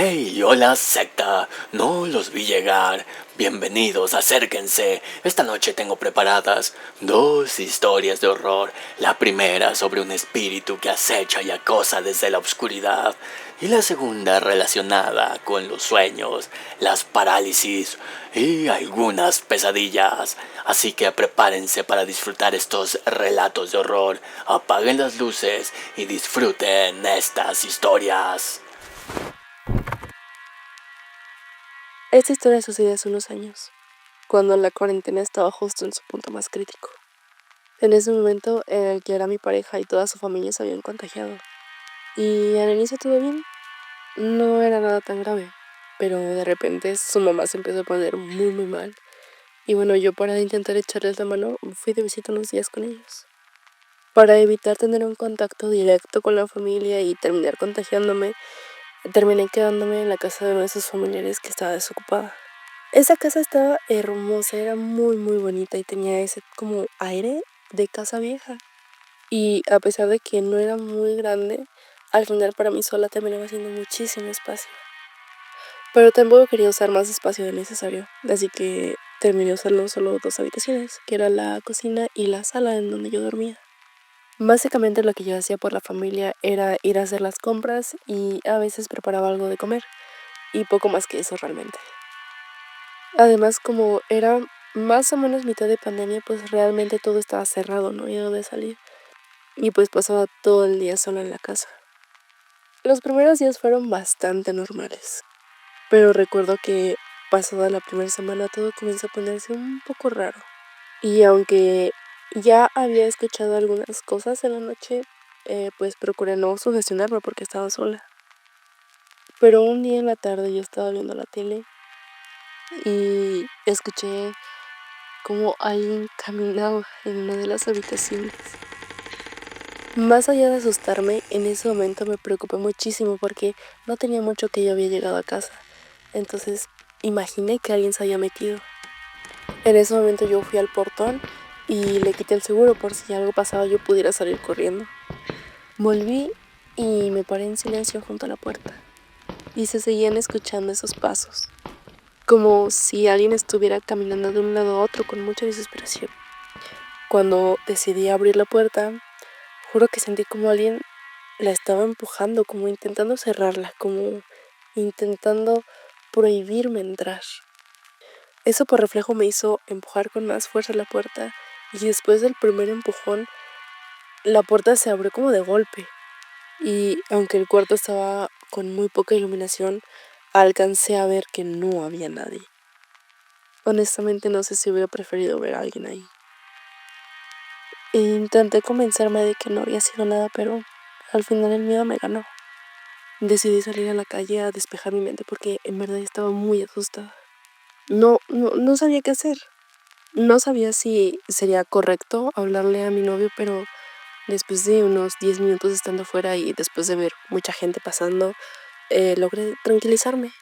Hey, hola secta, no los vi llegar. Bienvenidos, acérquense. Esta noche tengo preparadas dos historias de horror. La primera sobre un espíritu que acecha y acosa desde la oscuridad. Y la segunda relacionada con los sueños, las parálisis y algunas pesadillas. Así que prepárense para disfrutar estos relatos de horror. Apaguen las luces y disfruten estas historias. Esta historia sucedió hace unos años, cuando la cuarentena estaba justo en su punto más crítico. En ese momento en el que era mi pareja y toda su familia se habían contagiado. Y al inicio todo bien, no era nada tan grave, pero de repente su mamá se empezó a poner muy mal. Y bueno, yo para intentar echarles la mano fui de visita unos días con ellos. Para evitar tener un contacto directo con la familia y terminar contagiándome, terminé quedándome en la casa de uno de sus familiares que estaba desocupada. Esa casa estaba hermosa, era muy bonita y tenía ese como aire de casa vieja. Y a pesar de que no era muy grande, al final para mí sola terminaba siendo muchísimo espacio. Pero tampoco quería usar más espacio del necesario, así que terminé usando solo dos habitaciones, que era la cocina y la sala en donde yo dormía. Básicamente lo que yo hacía por la familia era ir a hacer las compras y a veces preparaba algo de comer, y poco más que eso realmente. Además, como era más o menos mitad de pandemia, pues realmente todo estaba cerrado, no había dónde salir. Y pues pasaba todo el día sola en la casa. Los primeros días fueron bastante normales, pero recuerdo que pasada la primera semana todo comenzó a ponerse un poco raro. Y aunque ya había escuchado algunas cosas en la noche, pues procuré no sugestionarme porque estaba sola. Pero un día en la tarde yo estaba viendo la tele y escuché como alguien caminaba en una de las habitaciones. Más allá de asustarme, en ese momento me preocupé muchísimo porque no tenía mucho que yo había llegado a casa. Entonces imaginé que alguien se había metido. En ese momento yo fui al portón y le quité el seguro por si algo pasaba yo pudiera salir corriendo. Volví y me paré en silencio junto a la puerta y se seguían escuchando esos pasos, como si alguien estuviera caminando de un lado a otro con mucha desesperación. Cuando decidí abrir la puerta, juro que sentí como alguien la estaba empujando, como intentando cerrarla, como intentando prohibirme entrar. Eso por reflejo me hizo empujar con más fuerza la puerta y después del primer empujón, la puerta se abrió como de golpe. Y aunque el cuarto estaba con muy poca iluminación, alcancé a ver que no había nadie. Honestamente no sé si hubiera preferido ver a alguien ahí. Intenté convencerme de que no había sido nada, pero al final el miedo me ganó. Decidí salir a la calle a despejar mi mente porque en verdad estaba muy asustada. No sabía qué hacer. No sabía si sería correcto hablarle a mi novio, pero después de unos 10 minutos estando fuera y después de ver mucha gente pasando, logré tranquilizarme.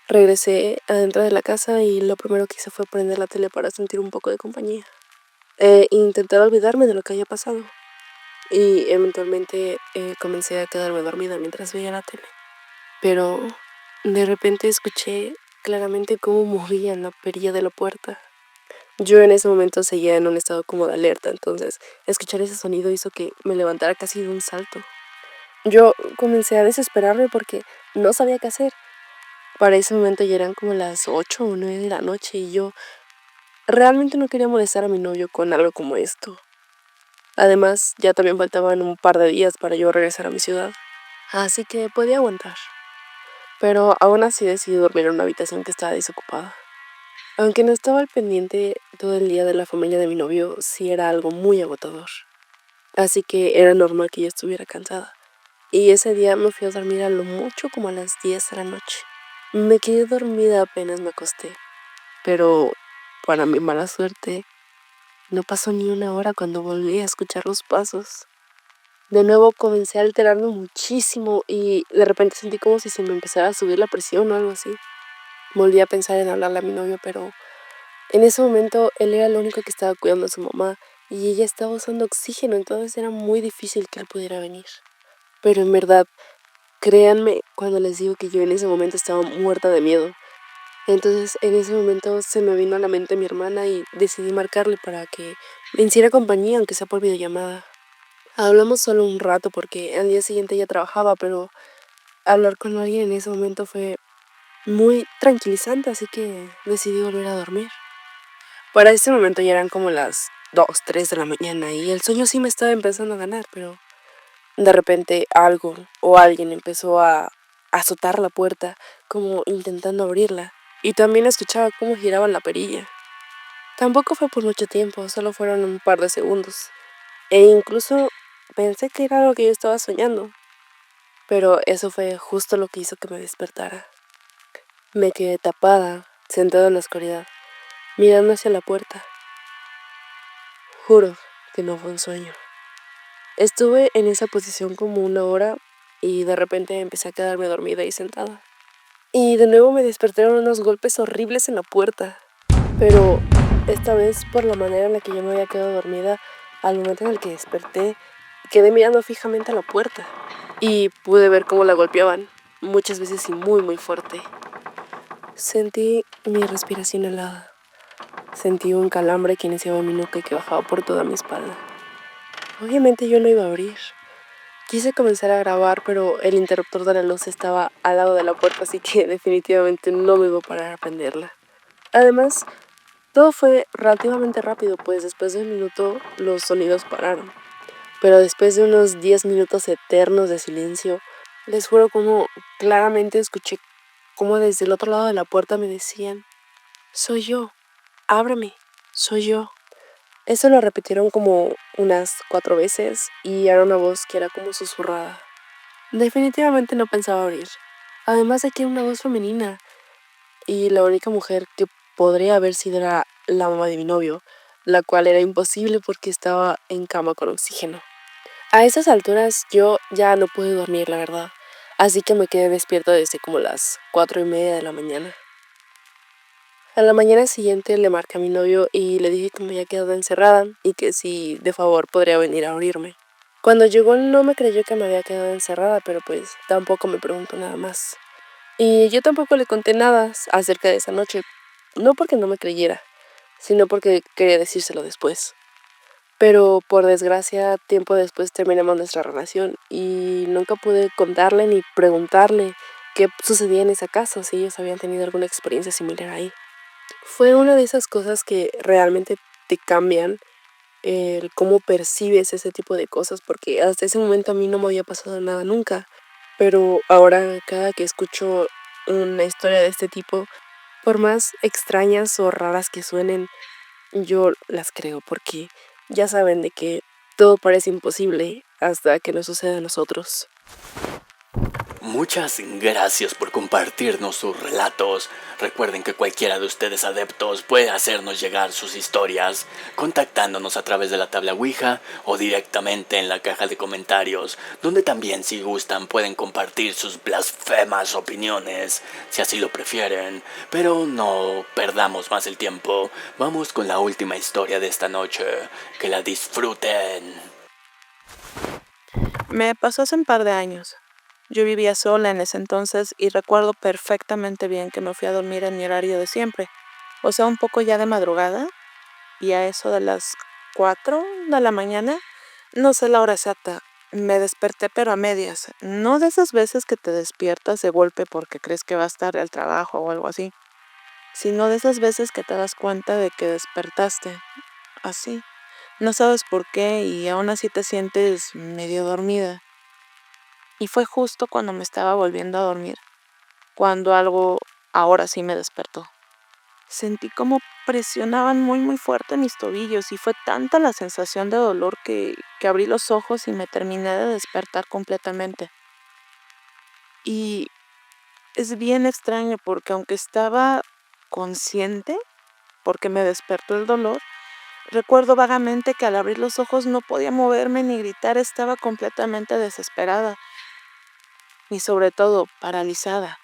Regresé adentro de la casa y lo primero que hice fue prender la tele para sentir un poco de compañía. Intentar olvidarme de lo que había pasado. Y eventualmente comencé a quedarme dormida mientras veía la tele. Pero de repente escuché claramente cómo movían la perilla de la puerta. Yo en ese momento seguía en un estado como de alerta, entonces escuchar ese sonido hizo que me levantara casi de un salto. Yo comencé a desesperarme porque no sabía qué hacer. Para ese momento ya eran como las 8 o 9 de la noche y yo realmente no quería molestar a mi novio con algo como esto. Además, ya también faltaban un par de días para yo regresar a mi ciudad, así que podía aguantar. Pero aún así decidí dormir en una habitación que estaba desocupada. Aunque no estaba al pendiente todo el día de la familia de mi novio, sí era algo muy agotador. Así que era normal que yo estuviera cansada. Y ese día me fui a dormir a lo mucho como a las 10 de la noche. Me quedé dormida apenas me acosté. Pero, para mi mala suerte, no pasó ni una hora cuando volví a escuchar los pasos. De nuevo comencé a alterarme muchísimo y de repente sentí como si se me empezara a subir la presión o algo así. Volví a pensar en hablarle a mi novio, pero en ese momento él era el único que estaba cuidando a su mamá y ella estaba usando oxígeno, entonces era muy difícil que él pudiera venir. Pero en verdad Créanme cuando les digo que yo en ese momento estaba muerta de miedo. Entonces, en ese momento se me vino a la mente mi hermana y decidí marcarle para que me hiciera compañía, aunque sea por videollamada. Hablamos solo un rato porque al día siguiente ella trabajaba, pero hablar con alguien en ese momento fue muy tranquilizante, así que decidí volver a dormir. Para ese momento ya eran como las 2, 3 de la mañana y el sueño sí me estaba empezando a ganar, pero de repente algo o alguien empezó a azotar la puerta, como intentando abrirla, y también escuchaba cómo giraba la perilla. Tampoco fue por mucho tiempo, solo fueron un par de segundos. E incluso pensé que era algo que yo estaba soñando, pero eso fue justo lo que hizo que me despertara. Me quedé tapada, sentada en la oscuridad, mirando hacia la puerta. Juro que no fue un sueño. Estuve en esa posición como una hora y de repente empecé a quedarme dormida y sentada. Y de nuevo me despertaron unos golpes horribles en la puerta, pero esta vez por la manera en la que yo me había quedado dormida, al momento en el que desperté, quedé mirando fijamente a la puerta y pude ver cómo la golpeaban, muchas veces y muy muy fuerte. Sentí mi respiración helada, sentí un calambre que iniciaba en mi nuca y que bajaba por toda mi espalda. Obviamente yo no iba a abrir. Quise comenzar a grabar, pero el interruptor de la luz estaba al lado de la puerta, así que definitivamente no me iba a parar a prenderla. Además, todo fue relativamente rápido, pues después de un minuto los sonidos pararon. Pero después de unos 10 minutos eternos de silencio, les juro como claramente escuché como desde el otro lado de la puerta me decían, soy yo, ábreme, soy yo. Eso lo repitieron como unas 4 veces y era una voz que era como susurrada. Definitivamente no pensaba abrir. Además de que era una voz femenina y la única mujer que podría haber sido era la mamá de mi novio, la cual era imposible porque estaba en cama con oxígeno. A esas alturas yo ya no pude dormir, la verdad, así que me quedé despierta desde como las 4:30 de la mañana. A la mañana siguiente le marqué a mi novio y le dije que me había quedado encerrada y que si de favor podría venir a abrirme. Cuando llegó no me creyó que me había quedado encerrada, pero pues tampoco me preguntó nada más. Y yo tampoco le conté nada acerca de esa noche, no porque no me creyera, sino porque quería decírselo después. Pero por desgracia, tiempo después terminamos nuestra relación y nunca pude contarle ni preguntarle qué sucedía en esa casa, si ellos habían tenido alguna experiencia similar ahí. Fue una de esas cosas que realmente te cambian el cómo percibes ese tipo de cosas, porque hasta ese momento a mí no me había pasado nada nunca, pero ahora cada que escucho una historia de este tipo, por más extrañas o raras que suenen, yo las creo, porque ya saben de que todo parece imposible hasta que nos sucede a nosotros. Muchas gracias por compartirnos sus relatos. Recuerden que cualquiera de ustedes adeptos puede hacernos llegar sus historias contactándonos a través de la tabla Ouija o directamente en la caja de comentarios, donde también si gustan pueden compartir sus blasfemas opiniones, si así lo prefieren. Pero no perdamos más el tiempo, vamos con la última historia de esta noche. Que la disfruten. Me pasó hace un par de años. Yo vivía sola en ese entonces y recuerdo perfectamente bien que me fui a dormir en mi horario de siempre, o sea, un poco ya de madrugada, y a eso de las 4 de la mañana, no sé la hora exacta, me desperté pero a medias, no de esas veces que te despiertas de golpe porque crees que vas tarde al trabajo o algo así, sino de esas veces que te das cuenta de que despertaste, así. No sabes por qué y aún así te sientes medio dormida. Y fue justo cuando me estaba volviendo a dormir, cuando algo ahora sí me despertó. Sentí como presionaban muy muy fuerte mis tobillos y fue tanta la sensación de dolor que abrí los ojos y me terminé de despertar completamente. Y es bien extraño porque aunque estaba consciente, porque me despertó el dolor, recuerdo vagamente que al abrir los ojos no podía moverme ni gritar, estaba completamente desesperada y sobre todo paralizada.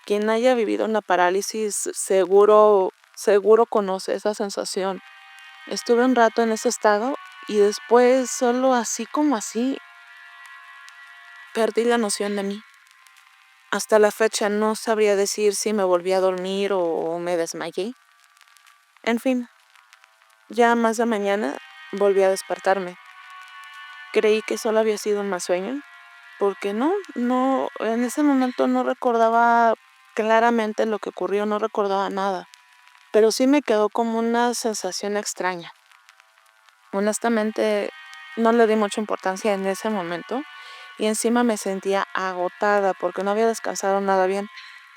Quien haya vivido una parálisis seguro conoce esa sensación. Estuve un rato en ese estado y después solo así como así perdí la noción de mí. Hasta la fecha no sabría decir si me volví a dormir o me desmayé. En fin, ya más de mañana volví a despertarme. Creí que solo había sido un mal sueño, porque no, en ese momento no recordaba claramente lo que ocurrió, no recordaba nada, pero sí me quedó como una sensación extraña. Honestamente, no le di mucha importancia en ese momento y encima me sentía agotada porque no había descansado nada bien,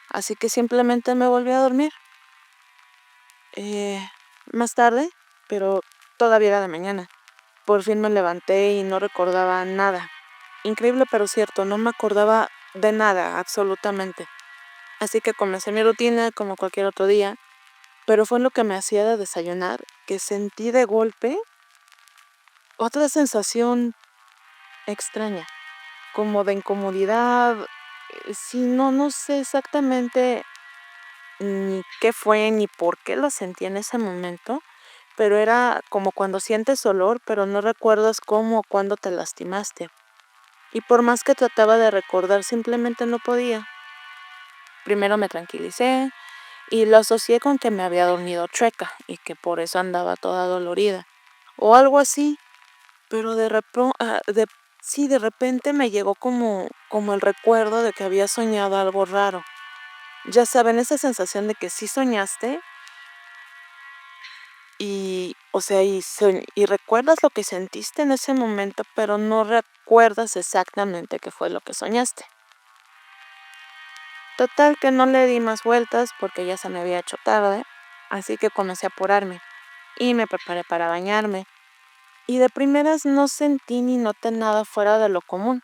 así que simplemente me volví a dormir. Eh, Más tarde, pero todavía era de mañana, por fin me levanté y no recordaba nada. Increíble pero cierto, no me acordaba de nada, absolutamente. Así que comencé mi rutina como cualquier otro día, pero fue lo que me hacía de desayunar que sentí de golpe otra sensación extraña, como de incomodidad. Sí, no sé exactamente ni qué fue ni por qué lo sentí en ese momento, pero era como cuando sientes olor, pero no recuerdas cómo o cuándo te lastimaste. Y por más que trataba de recordar, simplemente no podía. Primero me tranquilicé y lo asocié con que me había dormido chueca y que por eso andaba toda dolorida o algo así, pero sí, de repente me llegó como el recuerdo de que había soñado algo raro. Ya saben, esa sensación de que sí soñaste y, o sea, y recuerdas lo que sentiste en ese momento, pero no recuerdas exactamente qué fue lo que soñaste. Total que no le di más vueltas porque ya se me había hecho tarde, así que comencé a apurarme y me preparé para bañarme. Y de primeras no sentí ni noté nada fuera de lo común,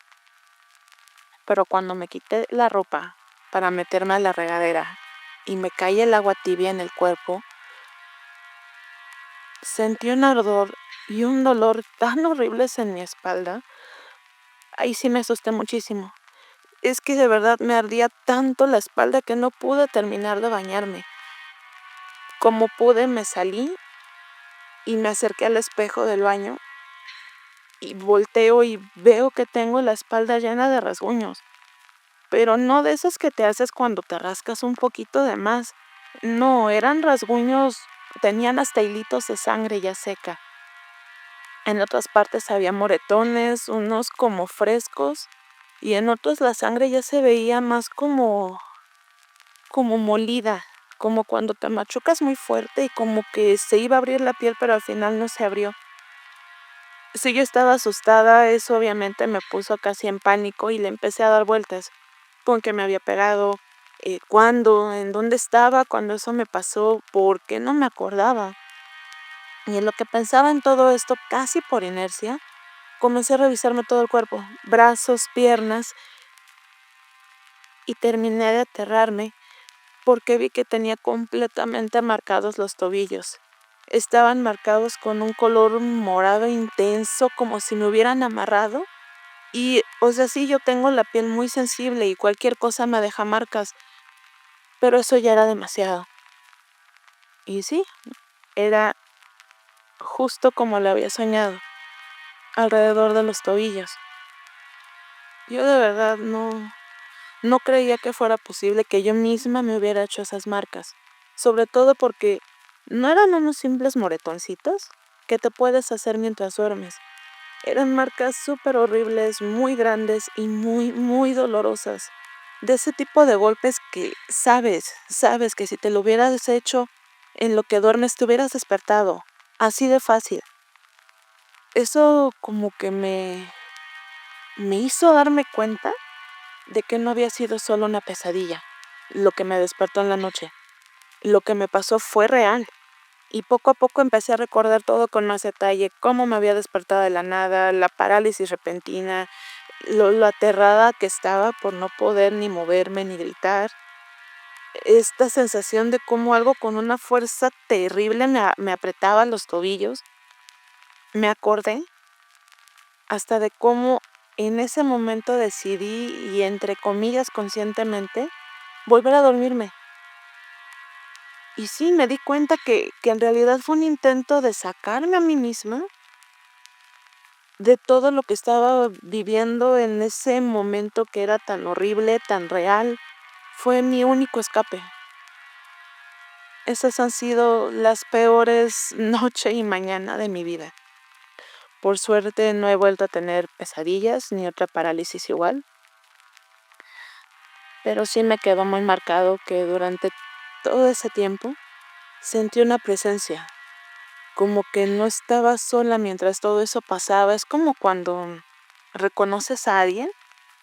pero cuando me quité la ropa para meterme a la regadera y me caí el agua tibia en el cuerpo, sentí un ardor y un dolor tan horribles en mi espalda. Ahí sí me asusté muchísimo. Es que de verdad me ardía tanto la espalda que no pude terminar de bañarme. Como pude me salí y me acerqué al espejo del baño y volteo y veo que tengo la espalda llena de rasguños, pero no de esos que te haces cuando te rascas un poquito de más. No, eran rasguños, tenían hasta hilitos de sangre ya seca. En otras partes había moretones, unos como frescos, y en otros la sangre ya se veía más como molida, como cuando te machucas muy fuerte y como que se iba a abrir la piel, pero al final no se abrió. Sí, yo estaba asustada, eso obviamente me puso casi en pánico y le empecé a dar vueltas. ¿Con qué me había pegado? ¿Cuándo? ¿En dónde estaba cuando eso me pasó? ¿Por qué no me acordaba? Y en lo que pensaba en todo esto, casi por inercia, comencé a revisarme todo el cuerpo, brazos, piernas, y terminé de aterrarme porque vi que tenía completamente marcados los tobillos. Estaban marcados con un color morado intenso, como si me hubieran amarrado. Y, o sea, sí, yo tengo la piel muy sensible y cualquier cosa me deja marcas, pero eso ya era demasiado. Y sí, era justo como lo había soñado, alrededor de los tobillos. Yo de verdad no creía que fuera posible que yo misma me hubiera hecho esas marcas, sobre todo porque no eran unos simples moretoncitos que te puedes hacer mientras duermes. Eran marcas súper horribles, muy grandes y muy, muy dolorosas. De ese tipo de golpes que sabes que si te lo hubieras hecho en lo que duermes te hubieras despertado. Así de fácil. Eso como que me hizo darme cuenta de que no había sido solo una pesadilla, lo que me despertó en la noche. Lo que me pasó fue real. Y poco a poco empecé a recordar todo con más detalle, cómo me había despertado de la nada, la parálisis repentina, lo aterrada que estaba por no poder ni moverme ni gritar. Esta sensación de cómo algo con una fuerza terrible me apretaba los tobillos. Me acordé hasta de cómo en ese momento decidí, y entre comillas conscientemente, volver a dormirme. Y sí, me di cuenta que en realidad fue un intento de sacarme a mí misma de todo lo que estaba viviendo en ese momento que era tan horrible, tan real. Fue mi único escape. Esas han sido las peores noche y mañana de mi vida. Por suerte no he vuelto a tener pesadillas ni otra parálisis igual, pero sí me quedó muy marcado que durante todo ese tiempo sentí una presencia, como que no estaba sola mientras todo eso pasaba. Es como cuando reconoces a alguien,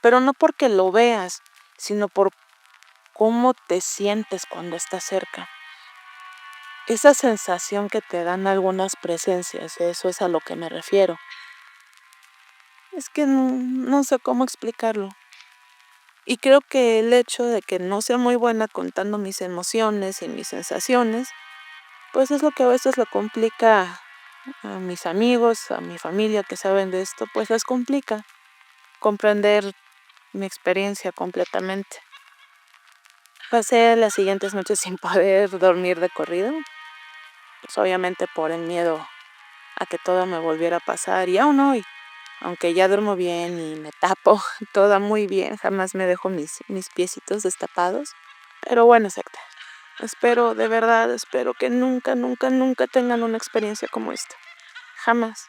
pero no porque lo veas, sino por cómo te sientes cuando estás cerca. Esa sensación que te dan algunas presencias, eso es a lo que me refiero. Es que no sé cómo explicarlo. Y creo que el hecho de que no sea muy buena contando mis emociones y mis sensaciones, pues es lo que a veces lo complica a mis amigos, a mi familia que saben de esto, pues les complica comprender mi experiencia completamente. Pasé las siguientes noches sin poder dormir de corrido, pues obviamente por el miedo a que todo me volviera a pasar, y aún hoy, aunque ya duermo bien y me tapo toda muy bien, jamás me dejo mis piecitos destapados. Pero bueno, secta, espero, de verdad, espero que nunca, nunca, nunca tengan una experiencia como esta. Jamás.